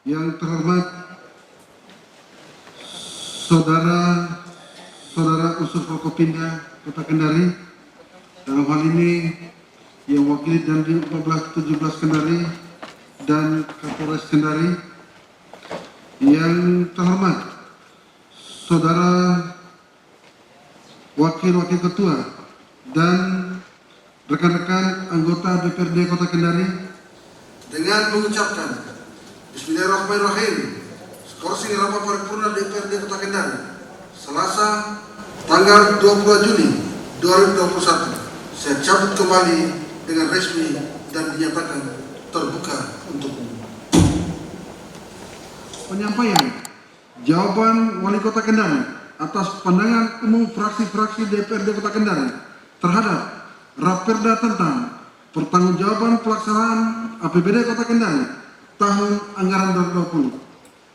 Yang terhormat saudara unsur Forkopimda Kota Kendari, dalam hal ini yang wakili Dandim 1417 Kendari dan Kapolres Kendari. Yang terhormat saudara wakil-wakil ketua dan rekan-rekan anggota DPRD Kota Kendari, dengan mengucapkan Bismillahirrahmanirrahim. Skorsing rapat paripurna DPRD Kota Kendari Selasa tanggal 22 Juni 2021 saya cabut kembali dengan resmi dan dinyatakan terbuka untuk umum. Penyampaian jawaban Wali Kota Kendari atas pandangan umum fraksi-fraksi DPRD Kota Kendari terhadap Raperda tentang pertanggungjawaban pelaksanaan APBD Kota Kendari tahun anggaran 2020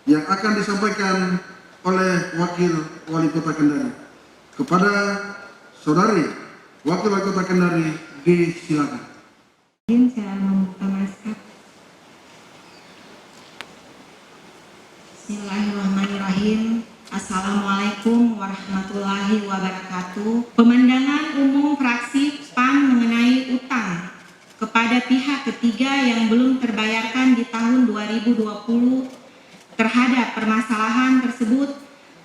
yang akan disampaikan oleh Wakil Wali Kota Kendari. Kepada Saudari Wakil Wali Kota Kendari, disilakan. Saya membuka masker. Bismillahirrahmanirrahim. Assalamualaikum warahmatullahi wabarakatuh. Pemandangan umum fraksi PAN mengenai utang kepada pihak ketiga yang belum terbayarkan di tahun 2020 terhadap permasalahan tersebut,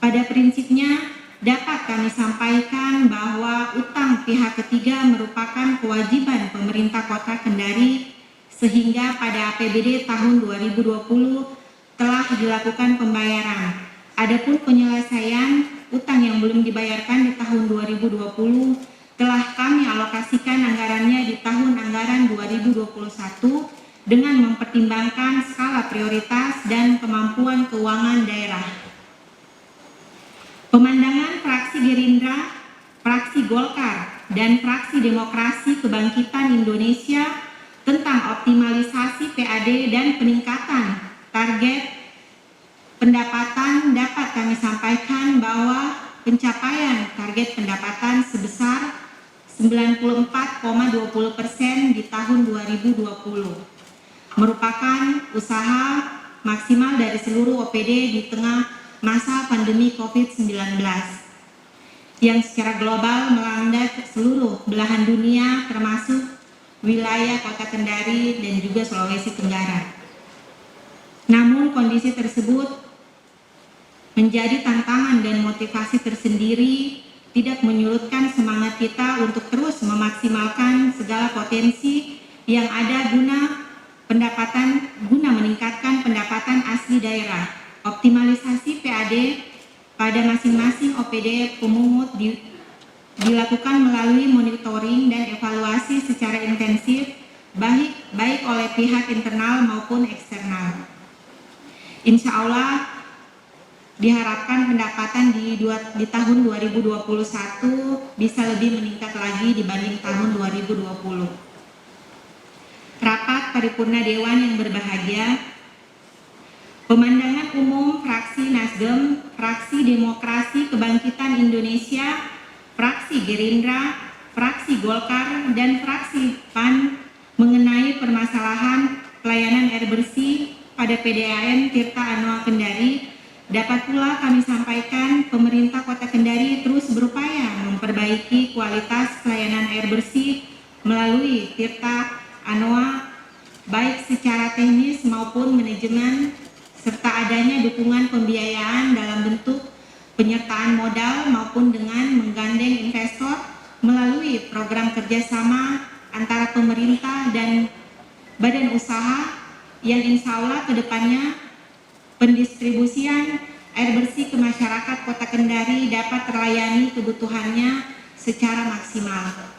pada prinsipnya dapat kami sampaikan bahwa utang pihak ketiga merupakan kewajiban pemerintah Kota Kendari, sehingga pada APBD tahun 2020 telah dilakukan pembayaran. Adapun penyelesaian utang yang belum dibayarkan di tahun 2020 telah kami alokasikan anggarannya di tahun anggaran 2021 dengan mempertimbangkan skala prioritas dan kemampuan keuangan daerah. Pemandangan fraksi Gerindra, fraksi Golkar, dan fraksi Demokrasi Kebangkitan Indonesia tentang optimalisasi PAD dan peningkatan target pendapatan dapat kami sampaikan bahwa pencapaian target pendapatan sebesar 94,20% di tahun 2020 merupakan usaha maksimal dari seluruh OPD di tengah masa pandemi COVID-19 yang secara global melanda seluruh belahan dunia termasuk wilayah Kota Kendari dan juga Sulawesi Tenggara. Namun kondisi tersebut menjadi tantangan dan motivasi tersendiri tidak menyurutkan semangat kita untuk terus memaksimalkan segala potensi yang ada guna meningkatkan pendapatan asli daerah. Optimalisasi PAD pada masing-masing OPD pemungut dilakukan melalui monitoring dan evaluasi secara intensif baik oleh pihak internal maupun eksternal. Insya Allah diharapkan pendapatan di tahun 2021 bisa lebih meningkat lagi dibanding tahun 2020. Rapat paripurna Dewan yang berbahagia, pemandangan umum fraksi Nasdem, fraksi Demokrasi Kebangkitan Indonesia, fraksi Gerindra, fraksi Golkar, dan fraksi PAN mengenai permasalahan pelayanan air bersih pada PDAM Tirta Anoa Kendari. Dapat pula kami sampaikan pemerintah Kota Kendari terus berupaya memperbaiki kualitas pelayanan air bersih melalui Tirta Anoa baik secara teknis maupun manajemen, serta adanya dukungan pembiayaan dalam bentuk penyertaan modal maupun dengan menggandeng investor melalui program kerjasama antara pemerintah dan badan usaha yang insya Allah kedepannya pendistribusian air bersih ke masyarakat Kota Kendari dapat terlayani kebutuhannya secara maksimal.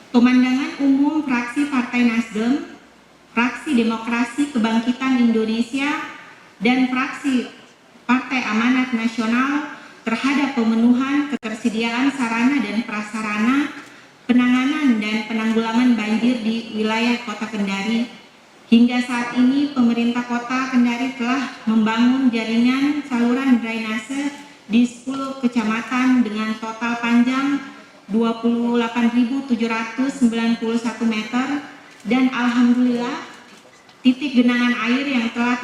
Pemandangan umum fraksi Partai Nasdem, fraksi Demokrasi Kebangkitan Indonesia, dan fraksi Partai Amanat Nasional terhadap pemenuhan ketersediaan sarana dan prasarana penanganan dan penanggulangan banjir di wilayah Kota Kendari. Hingga saat ini pemerintah Kota Kendari telah membangun jaringan saluran drainase di 10 kecamatan dengan total panjang 28.791 meter dan alhamdulillah titik genangan air yang telah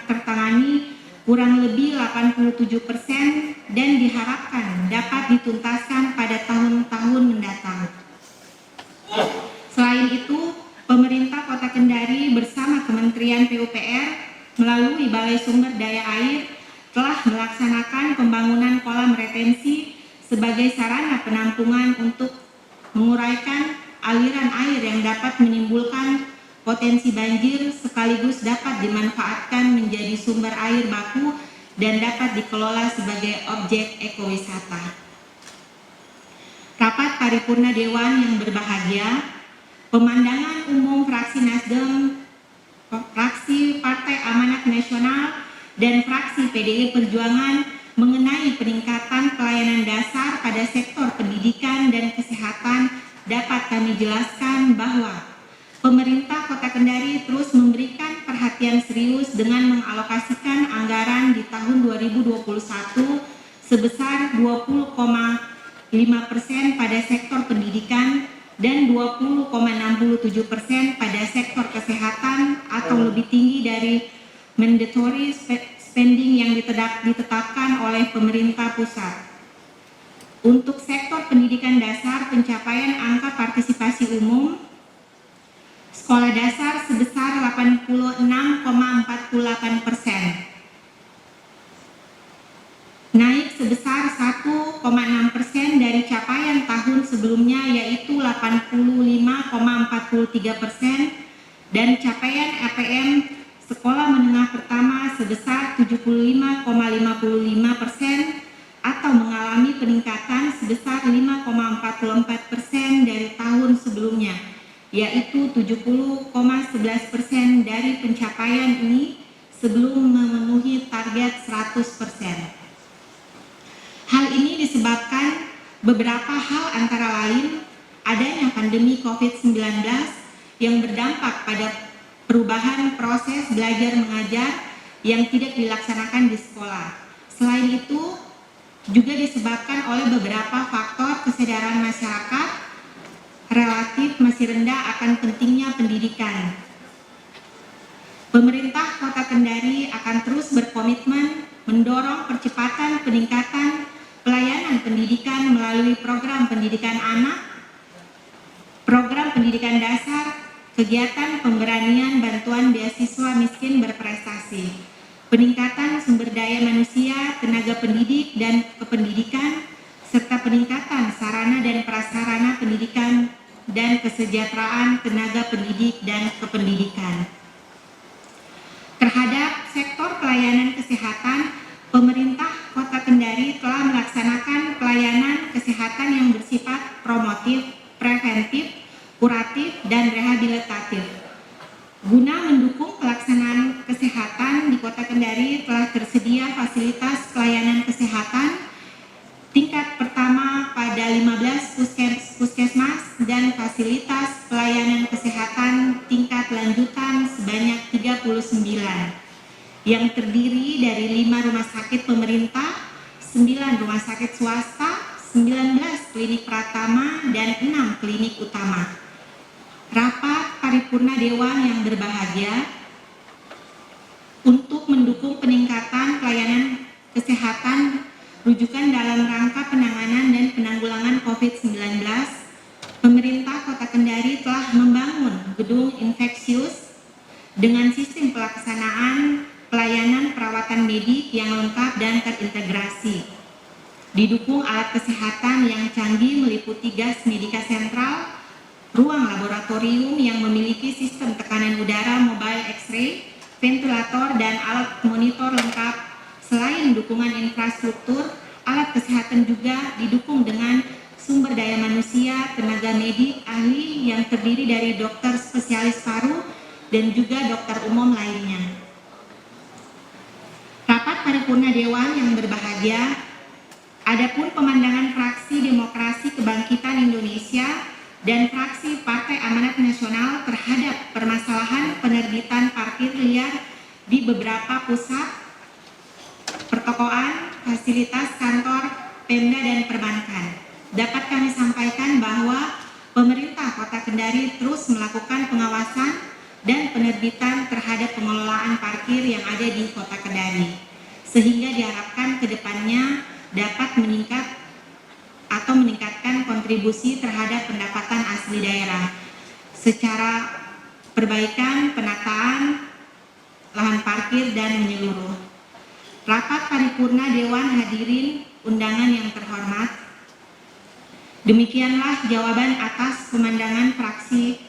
tertangani kurang lebih 87% dan diharapkan dapat dituntaskan pada tahun-tahun mendatang. Selain itu, pemerintah Kota Kendari bersama Kementerian PUPR melalui Balai Sumber Daya Air telah melaksanakan pembangunan kolam retensi sebagai sarana penampungan untuk menguraikan aliran air yang dapat menimbulkan potensi banjir sekaligus dapat dimanfaatkan menjadi sumber air baku dan dapat dikelola sebagai objek ekowisata. Rapat paripurna Dewan yang berbahagia, pemandangan umum fraksi Nasdem, fraksi Partai Amanat Nasional, dan fraksi PDI Perjuangan mengenai peningkatan pelayanan dasar pada sektor pendidikan dan kesehatan dapat kami jelaskan bahwa pemerintah Kota Kendari terus memberikan perhatian serius dengan mengalokasikan anggaran di tahun 2021 sebesar 20,5% pada sektor pendidikan dan 20,67% pada sektor kesehatan atau lebih tinggi dari mandatory spending yang ditetapkan oleh pemerintah pusat. Untuk sektor pendidikan dasar, pencapaian angka partisipasi umum sekolah dasar sebesar 86,48%, naik sebesar 1,6% dari capaian tahun sebelumnya yaitu 85,43%, dan capaian APM sekolah menengah pertama sebesar 75,55% atau mengalami peningkatan sebesar 5,44% dari tahun sebelumnya, yaitu 70,11% dari pencapaian ini sebelum memenuhi target 100%. Hal ini disebabkan beberapa hal antara lain adanya pandemi COVID-19 yang berdampak pada perubahan proses belajar mengajar yang tidak dilaksanakan di sekolah. Selain itu, juga disebabkan oleh beberapa faktor kesadaran masyarakat relatif masih rendah akan pentingnya pendidikan. Pemerintah Kota Kendari akan terus berkomitmen mendorong percepatan peningkatan pelayanan pendidikan melalui program pendidikan anak, program pendidikan dasar, kegiatan pemberanian bantuan beasiswa miskin berprestasi, peningkatan sumber daya manusia, tenaga pendidik dan kependidikan, serta peningkatan sarana dan prasarana pendidikan dan kesejahteraan tenaga pendidik dan kependidikan. Terhadap sektor pelayanan kesehatan, pemerintah Kota Kendari telah melaksanakan pelayanan kesehatan yang bersifat promotif, preventif, kuratif, dan rehabilitatif. Guna mendukung pelaksanaan kesehatan di Kota Kendari telah tersedia fasilitas pelayanan kesehatan tingkat pertama pada 15 puskesmas dan fasilitas pelayanan kesehatan tingkat lanjutan sebanyak 39 yang terdiri dari 5 rumah sakit pemerintah, 9 rumah sakit swasta, 19 klinik pratama, dan 6 klinik utama. Rapat paripurna Dewan yang berbahagia, untuk mendukung peningkatan pelayanan kesehatan rujukan dalam rangka penanganan dan penanggulangan COVID-19, pemerintah Kota Kendari telah membangun gedung infeksius dengan sistem pelaksanaan pelayanan perawatan medik yang lengkap dan terintegrasi. Didukung alat kesehatan yang canggih meliputi gas medika sentral, ruang laboratorium yang memiliki sistem tekanan udara mobile X-ray, ventilator, dan alat monitor lengkap. Selain dukungan infrastruktur, alat kesehatan juga didukung dengan sumber daya manusia, tenaga medik ahli yang terdiri dari dokter spesialis paru dan juga dokter umum lainnya. Rapat paripurna Dewan yang berbahagia, adapun pemandangan fraksi Demokrasi Kebangkitan Indonesia dan fraksi Partai Amanat Nasional terhadap permasalahan penerbitan parkir liar di beberapa pusat pertokoan, fasilitas kantor, Pemda, dan perbankan. Dapat kami sampaikan bahwa pemerintah Kota Kendari terus melakukan pengawasan dan penerbitan terhadap pengelolaan parkir yang ada di Kota Kendari, sehingga diharapkan ke depannya dapat meningkatkan kontribusi terhadap pendapatan asli daerah secara perbaikan penataan lahan parkir dan menyeluruh. Rapat paripurna Dewan hadirin undangan yang terhormat, demikianlah jawaban atas pemandangan fraksi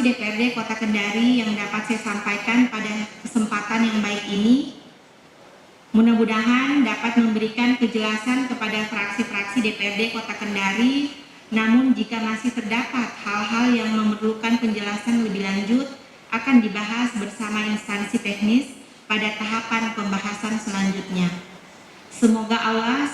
DPRD Kota Kendari yang dapat saya sampaikan pada kesempatan yang baik ini. Mudah-mudahan dapat memberikan kejelasan kepada fraksi-fraksi DPRD Kota Kendari. Namun jika masih terdapat hal-hal yang memerlukan penjelasan lebih lanjut, akan dibahas bersama instansi teknis pada tahapan pembahasan selanjutnya. Semoga Allah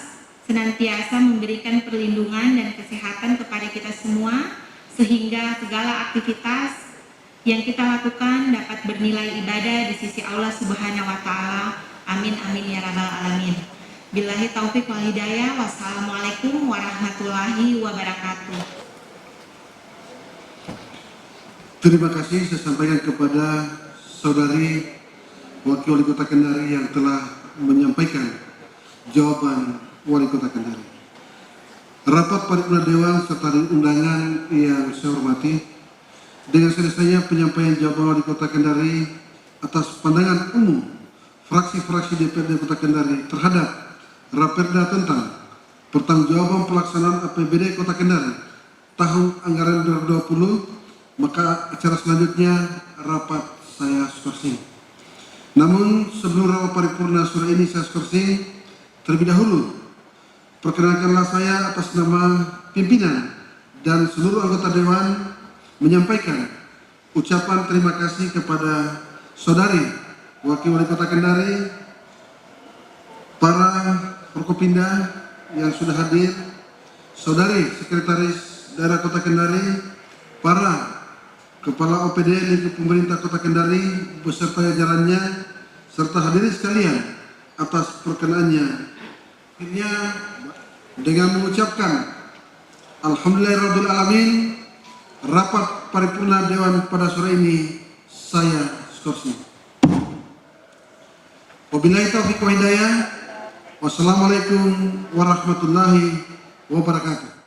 senantiasa memberikan perlindungan dan kesehatan kepada kita semua, sehingga segala aktivitas yang kita lakukan dapat bernilai ibadah di sisi Allah Subhanahu wa Ta'ala. Amin amin ya rabbal alamin. Billahi taufiq wal hidayah. Wassalamualaikum warahmatullahi wabarakatuh. Terima kasih saya sampaikan kepada Saudari Wakil Wali Kota Kendari yang telah menyampaikan jawaban Wali Kota Kendari. Rapat paripurna Dewan serta undangan yang saya hormati, dengan selesainya penyampaian jawaban Wali Kota Kendari atas pandangan umum fraksi-fraksi DPRD Kota Kendari terhadap Raperda tentang pertanggungjawaban pelaksanaan APBD Kota Kendari tahun anggaran 2020, maka acara selanjutnya rapat saya skorsing. Namun sebelum rapat paripurna sore ini saya skorsing, terlebih dahulu perkenalkanlah saya atas nama pimpinan dan seluruh anggota Dewan menyampaikan ucapan terima kasih kepada Saudari Wakil Wali Kota Kendari, para Forkopimda yang sudah hadir, Saudari Sekretaris Daerah Kota Kendari, para Kepala OPD lingkup pemerintah Kota Kendari beserta jajarannya, serta hadirin sekalian atas perkenaannya. Akhirnya dengan mengucapkan Alhamdulillahirabbil alamin, rapat paripurna Dewan pada sore ini saya skorsing. Wabillahi taufiq wa hidayah. Wassalamualaikum warahmatullahi wabarakatuh.